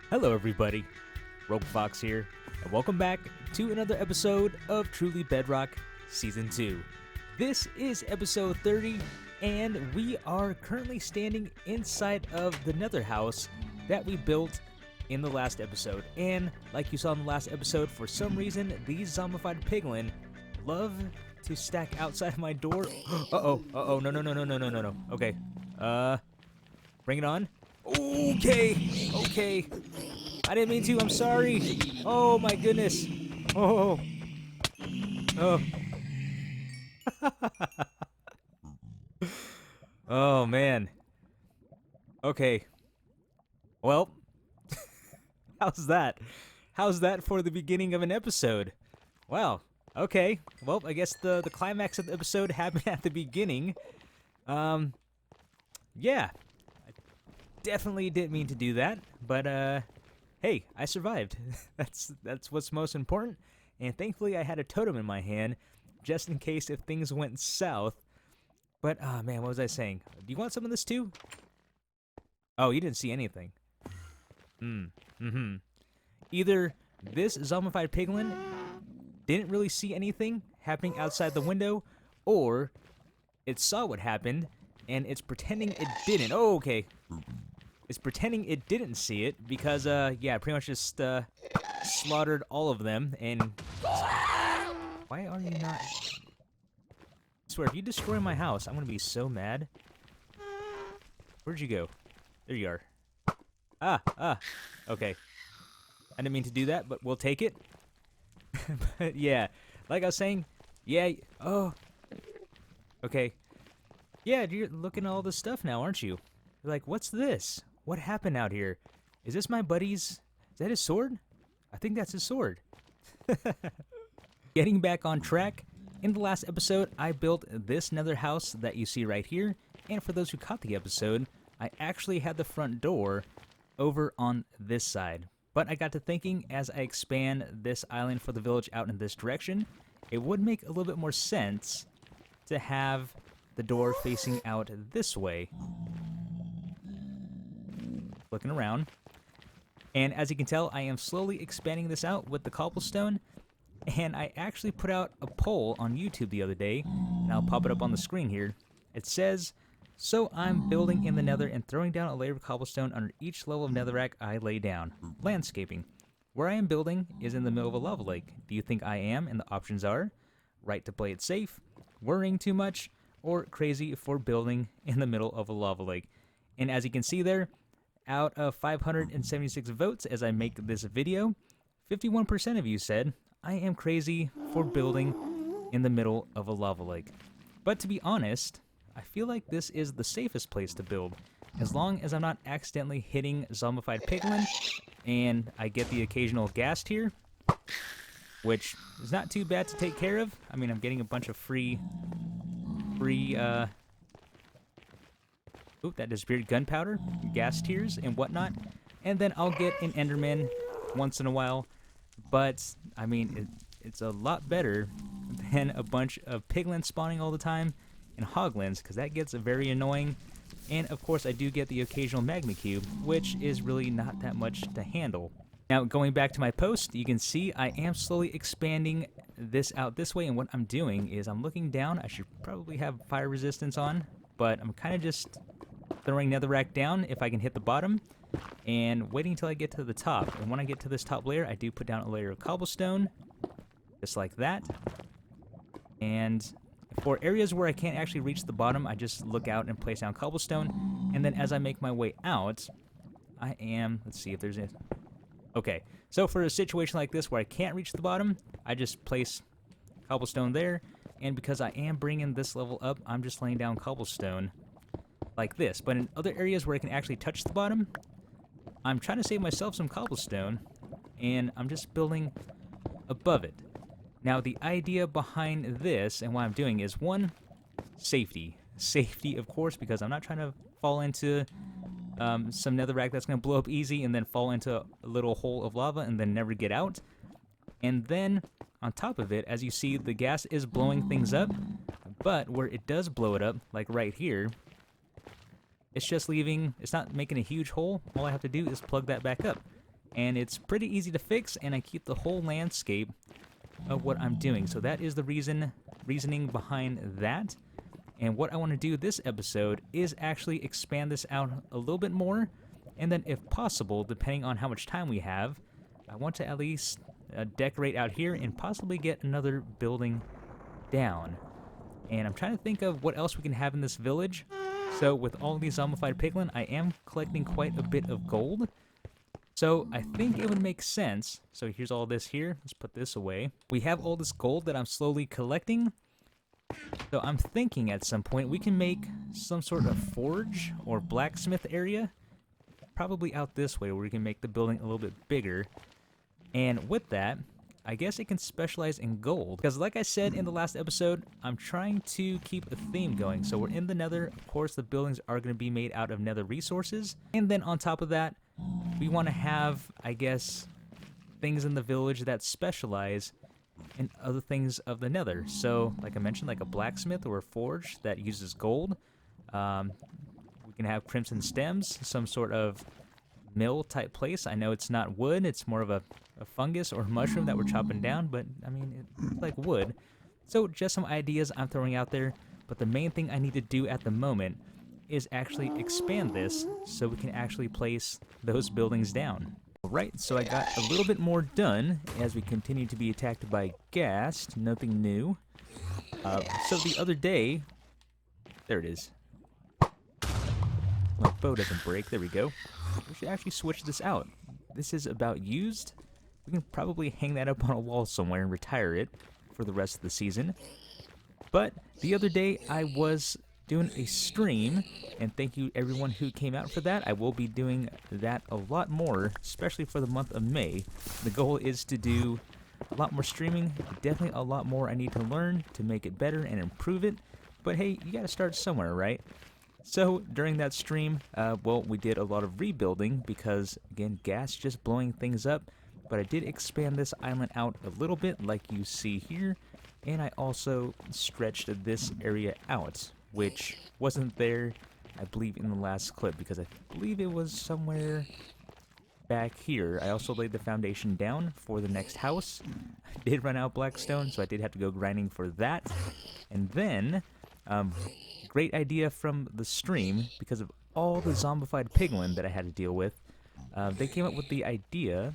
Hello everybody, Robofox here, and welcome back to another episode of Truly Bedrock Season 2. This is episode 30, and we are currently standing inside of the nether house that we built in the last episode. And like you saw in the last episode, for some reason, these zombified piglin love to stack outside of my door. No, no, no, no, no, no, no, no. Okay, bring it on. Okay. I didn't mean to. I'm sorry. Oh my goodness. Oh. Oh. Oh man. Okay. Well, how's that? How's that for the beginning of an episode? Wow. Okay. Well, I guess the climax of the episode happened at the beginning. Yeah. I definitely didn't mean to do that, but hey, I survived. that's what's most important. And thankfully I had a totem in my hand just in case if things went south. But oh man, what was I saying? Do you want some of this too? Oh, you didn't see anything. Either this zombified piglin didn't really see anything happening outside the window, or it saw what happened and it's pretending it didn't. Oh, okay. It's pretending it didn't see it because, yeah, pretty much just, slaughtered all of them, and... Why are you not... I swear, if you destroy my house, I'm gonna be so mad. Where'd you go? There you are. Okay. I didn't mean to do that, but we'll take it. But, yeah, like I was saying, yeah, oh... Okay. Yeah, you're looking at all this stuff now, aren't you? You're like, what's this? What happened out here? Is this my buddy's... Is that his sword? I think that's his sword. Getting back on track, in the last episode, I built this nether house that you see right here. And for those who caught the episode, I actually had the front door over on this side. But I got to thinking, as I expand this island for the village out in this direction, it would make a little bit more sense to have the door facing out this way. Looking around. And as you can tell, I am slowly expanding this out with the cobblestone. And I actually put out a poll on YouTube the other day, and I'll pop it up on the screen here. It says, so I'm building in the nether and throwing down a layer of cobblestone under each level of netherrack I lay down. Landscaping. Where I am building is in the middle of a lava lake. Do you think I am? And the options are, right to play it safe, worrying too much, or crazy for building in the middle of a lava lake. And as you can see there, out of 576 votes as I make this video, 51% of you said, I am crazy for building in the middle of a lava lake. But to be honest, I feel like this is the safest place to build, as long as I'm not accidentally hitting zombified piglin, and I get the occasional ghast here, which is not too bad to take care of. I mean, I'm getting a bunch of free, that disappeared, gunpowder, gas tiers, and whatnot. And then I'll get an Enderman once in a while. But, I mean, it's a lot better than a bunch of piglins spawning all the time and hoglins, because that gets very annoying. And, of course, I do get the occasional magma cube, which is really not that much to handle. Now, going back to my post, you can see I am slowly expanding this out this way. And what I'm doing is I'm looking down. I should probably have fire resistance on, but I'm kind of just throwing netherrack down if I can hit the bottom, and waiting until I get to the top. And when I get to this top layer, I do put down a layer of cobblestone, just like that. And for areas where I can't actually reach the bottom, I just look out and place down cobblestone. And then as I make my way out, I am, let's see if there's a... Okay, so for a situation like this where I can't reach the bottom, I just place cobblestone there. And because I am bringing this level up, I'm just laying down cobblestone like this. But in other areas where I can actually touch the bottom, I'm trying to save myself some cobblestone, and I'm just building above it. Now, the idea behind this and what I'm doing is, one, safety. Safety, of course, because I'm not trying to fall into some netherrack that's going to blow up easy and then fall into a little hole of lava and then never get out. And then, on top of it, as you see, the gas is blowing things up, but where it does blow it up, like right here, it's just leaving, it's not making a huge hole. All I have to do is plug that back up. and it's pretty easy to fix, and I keep the whole landscape of what I'm doing. So that is the reasoning behind that. And what I want to do this episode is actually expand this out a little bit more, and then if possible, depending on how much time we have, I want to at least decorate out here and possibly get another building down. And I'm trying to think of what else we can have in this village. So with all these zombified piglin, I am collecting quite a bit of gold. So I think it would make sense. So here's all this here. Let's put this away. We have all this gold that I'm slowly collecting. So I'm thinking at some point we can make some sort of forge or blacksmith area. Probably out this way where we can make the building a little bit bigger. And with that, I guess it can specialize in gold. Because like I said in the last episode, I'm trying to keep a theme going. So we're in the nether. Of course, the buildings are going to be made out of nether resources. And then on top of that, we want to have, I guess, things in the village that specialize in other things of the nether. So, like I mentioned, like a blacksmith or a forge that uses gold. We can have crimson stems, some sort of mill type place. I know it's not wood, it's more of a fungus or mushroom that we're chopping down, but I mean, it's like wood. So just some ideas I'm throwing out there, but the main thing I need to do at the moment is actually expand this so we can actually place those buildings down. Alright, so I got a little bit more done as we continue to be attacked by ghast. Nothing new. So the other day, there it is. My bow doesn't break, there we go. We should actually switch this out. This is about used. We can probably hang that up on a wall somewhere and retire it for the rest of the season. But the other day I was doing a stream, and thank you everyone who came out for that. I will be doing that a lot more, especially for the month of May. The goal is to do a lot more streaming, definitely a lot more I need to learn to make it better and improve it, but hey, you gotta start somewhere, right? So during that stream, well, we did a lot of rebuilding because, again, ghast just blowing things up, but I did expand this island out a little bit like you see here, and I also stretched this area out, which wasn't there, I believe, in the last clip, because I believe it was somewhere back here. I also laid the foundation down for the next house. I did run out blackstone, so I did have to go grinding for that. And then, great idea from the stream, because of all the zombified piglin that I had to deal with, they came up with the idea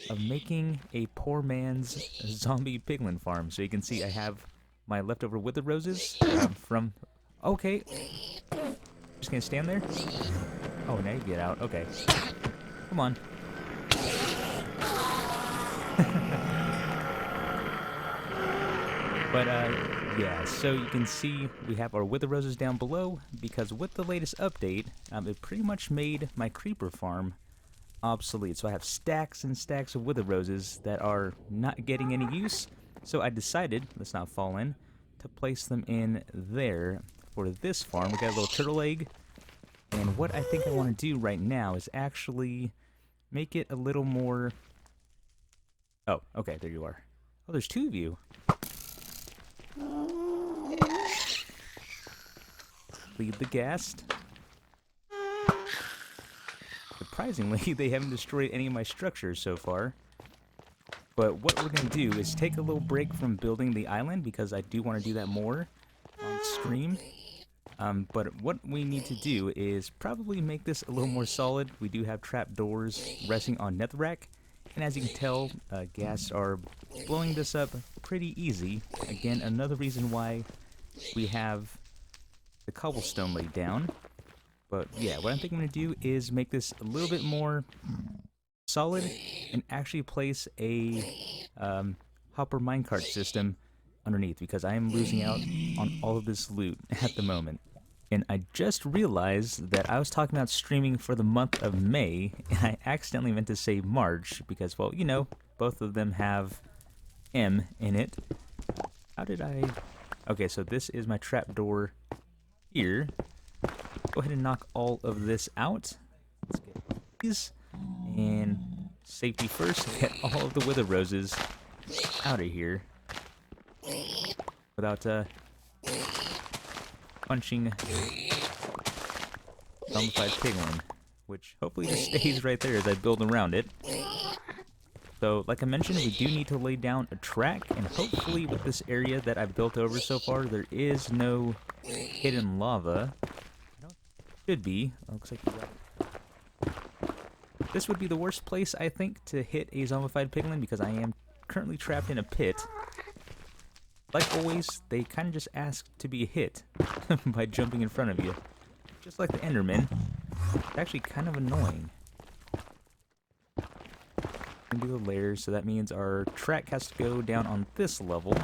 of making a poor man's zombie piglin farm. So you can see I have my leftover wither roses from... Okay. Just gonna stand there? Oh, now you get out. Okay. Come on. But, yeah, so you can see we have our wither roses down below, because with the latest update, it pretty much made my creeper farm obsolete. So I have stacks and stacks of wither roses that are not getting any use, so I decided, let's not fall in, to place them in there for this farm. We got a little turtle egg, and what I think I want to do right now is actually make it a little more... Oh, okay, there you are. Oh, there's two of you. Leave the ghast. Surprisingly, they haven't destroyed any of my structures so far. But what we're going to do is take a little break from building the island, because I do want to do that more on stream. But what we need to do is probably make this a little more solid. We do have trapdoors resting on netherrack, and as you can tell, ghast are blowing this up pretty easy. Again, another reason why we have the cobblestone laid down. But yeah, what I'm thinking I'm going to do is make this a little bit more solid and actually place a hopper minecart system underneath, because I am losing out on all of this loot at the moment. And I just realized that I was talking about streaming for the month of May, and I accidentally meant to say March, because, well, you know, both of them have M in it. How did I... Okay, so this is my trapdoor here. Go ahead and knock all of this out. Let's get these. And safety first, get all of the wither roses out of here without punching zombified piglin. which hopefully just stays right there as I build around it. So, like I mentioned, we do need to lay down a track, and hopefully with this area that I've built over so far, there is no hidden lava. Should be. Looks like we got it. This would be the worst place, I think, to hit a zombified piglin because I am currently trapped in a pit. Like always, they kind of just ask to be hit by jumping in front of you. Just like the Enderman. It's actually kind of annoying. Do the layers, so that means our track has to go down on this level.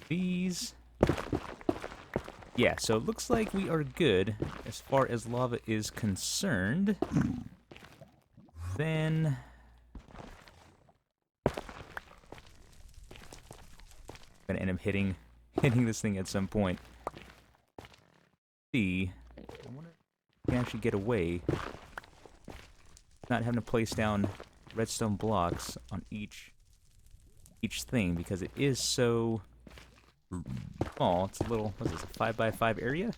These. Yeah, so it looks like we are good as far as lava is concerned. Then I'm gonna end up hitting this thing at some point. See, I wonder if we can actually get away, not having to place down redstone blocks on each thing because it is so small. It's a little, what is this, a 5x5 area?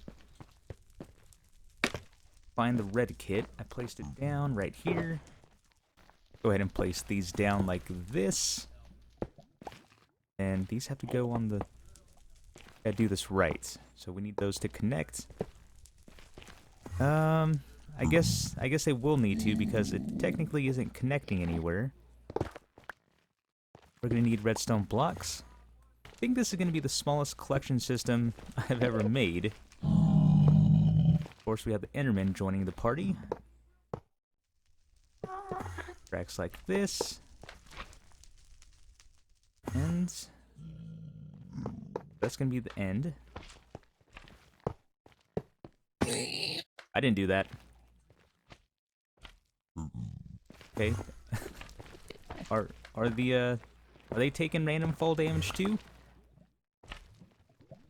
Find the red kit. I placed it down right here. Go ahead and place these down like this. And these have to go on the... Gotta do this right. So we need those to connect. I guess they will need to because it technically isn't connecting anywhere. We're gonna need redstone blocks. I think this is gonna be the smallest collection system I've ever made. Of course, we have the Enderman joining the party. Tracks like this. And that's gonna be the end. I didn't do that. Okay. Are they taking random fall damage too?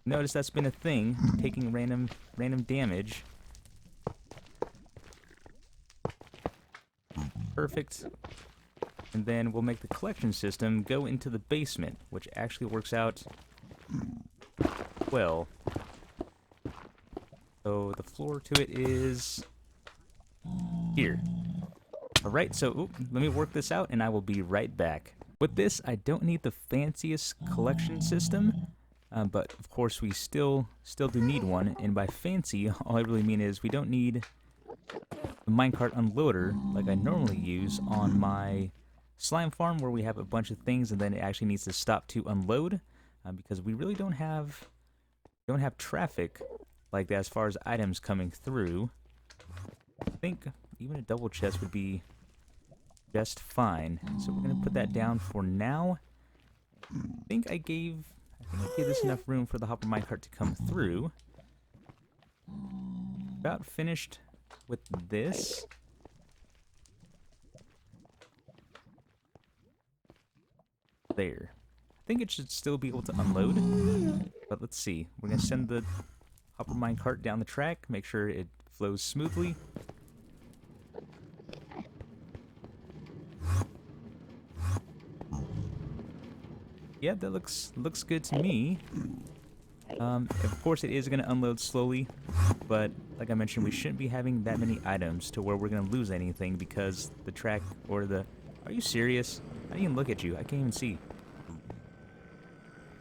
Notice that's been a thing, taking random damage. Perfect. And then we'll make the collection system go into the basement, which actually works out well. So the floor to it is here. Alright, so let me work this out and I will be right back. With this, I don't need the fanciest collection system, but of course we still do need one, and by fancy, all I really mean is we don't need the minecart unloader like I normally use on my slime farm where we have a bunch of things and then it actually needs to stop to unload, because we really don't have traffic like that as far as items coming through. I think even a double chest would be just fine. So we're gonna put that down for now. I think I gave this enough room for the hopper minecart to come through. About finished with this. There. I think it should still be able to unload. But let's see. We're gonna send the hopper minecart down the track, make sure it flows smoothly. Yeah, that looks good to me. Of course it is going to unload slowly, but like I mentioned, we shouldn't be having that many items to where we're going to lose anything because the track or the... Are you serious? I didn't even look at you. I can't even see.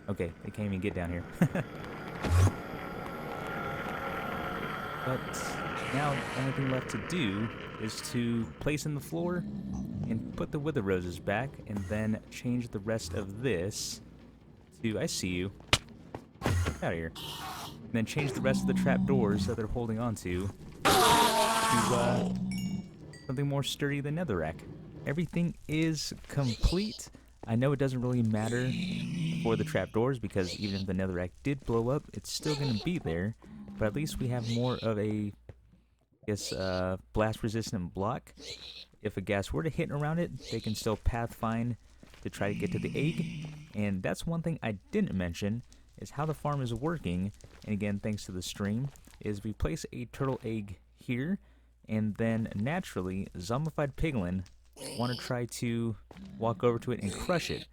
Okay, they can't even get down here. But now the only thing left to do is to place in the floor and put the wither roses back, and then change the rest of this to... I see you. Get out of here. And then change the rest of the trapdoors that they're holding on to something more sturdy than netherrack. Everything is complete. I know it doesn't really matter for the trapdoors because even if the netherrack did blow up, it's still going to be there. But at least we have more of a, I guess, blast-resistant block. If a gas were to hit around it, they can still path find to try to get to the egg. And that's one thing I didn't mention, is how the farm is working. And again, thanks to the stream, is we place a turtle egg here, and then naturally, zombified piglin want to try to walk over to it and crush it.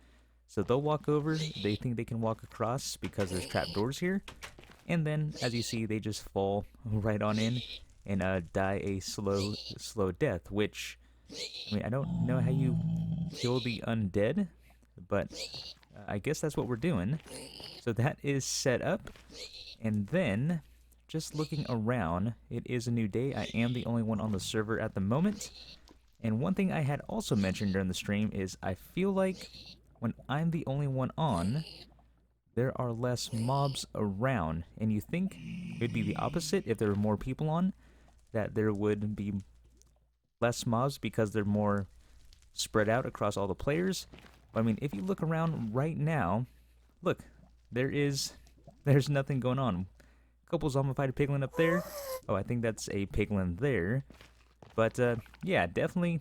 So they'll walk over, they think they can walk across because there's trapdoors here, And then, as you see, they just fall right on in and die a slow death, which, I mean, I don't know how you kill the undead, but I guess that's what we're doing. So that is set up, and then, just looking around, it is a new day. I am the only one on the server at the moment, and one thing I had also mentioned during the stream is I feel like when I'm the only one on, there are less mobs around, and you think it'd be the opposite if there were more people on, that there would be less mobs because they're more spread out across all the players. But I mean, if you look around right now, look, there's nothing going on. A couple zombified piglin up there. Oh, I think that's a piglin there. But yeah, definitely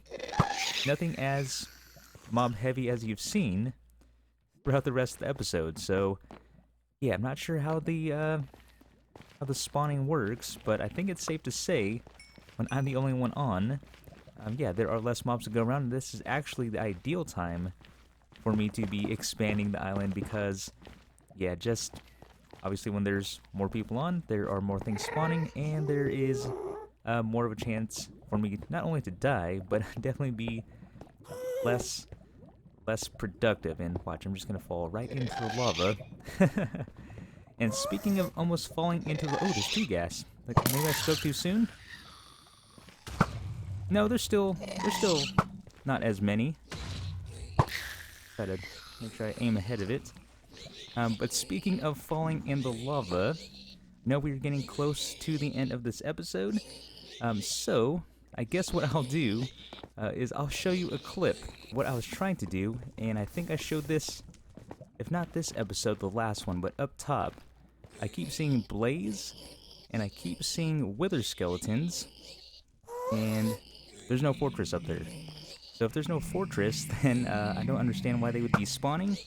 nothing as mob heavy as you've seen throughout the rest of the episode. So yeah, I'm not sure how the spawning works, but I think it's safe to say when I'm the only one on, yeah, there are less mobs to go around. And this is actually the ideal time for me to be expanding the island because, yeah, just obviously when there's more people on, there are more things spawning, and there is more of a chance for me not only to die, but definitely be less productive. And watch, I'm just gonna fall right into the lava. And speaking of almost falling into the... Oh, there's 2 gas. Like, maybe I spoke too soon? No, there's still not as many. Try to make sure I aim ahead of it. But speaking of falling in the lava, no, we're getting close to the end of this episode. So, I guess what I'll do is I'll show you a clip, what I was trying to do, and I think I showed this, if not this episode, the last one, but up top, I keep seeing blaze, and I keep seeing wither skeletons, and there's no fortress up there. So if there's no fortress, then I don't understand why they would be spawning.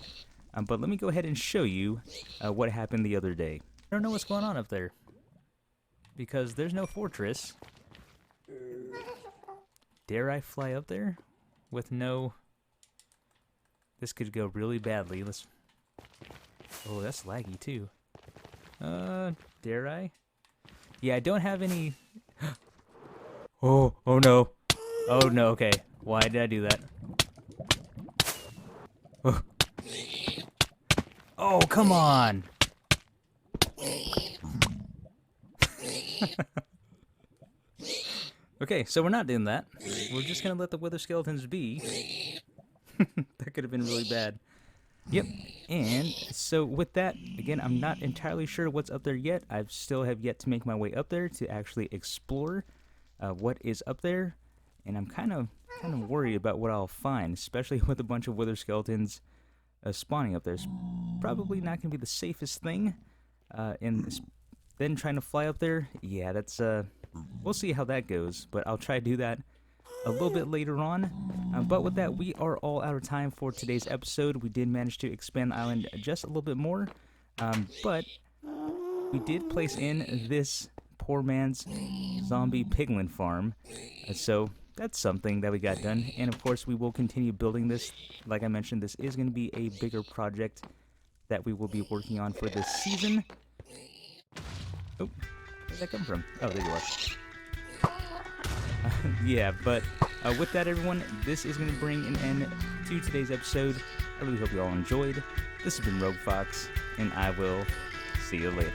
But let me go ahead and show you what happened the other day. I don't know what's going on up there, because there's no fortress. Dare I fly up there with no... This could go really badly. Let's... Oh, that's laggy too. Dare I? Yeah, I don't have any... Oh no. Oh no, okay. Why did I do that? Oh, oh come on! Okay, so we're not doing that. We're just gonna let the wither skeletons be. That could have been really bad. Yep, and so with that, again, I'm not entirely sure what's up there yet. I still have yet to make my way up there to actually explore what is up there, and I'm kind of worried about what I'll find, especially with a bunch of wither skeletons spawning up there. It's probably not going to be the safest thing, and then trying to fly up there, yeah, that's, we'll see how that goes, but I'll try to do that a little bit later on. But with that, we are all out of time for today's episode. We did manage to expand the island just a little bit more, but we did place in this poor man's zombie piglin farm, so that's something that we got done. And of course, we will continue building this. Like I mentioned, this is going to be a bigger project that we will be working on for this season. Oh, where'd that come from? Oh, there you are. Yeah, but with that, everyone, this is going to bring an end to today's episode. I really hope you all enjoyed. This has been Rogue Fox, and I will see you later.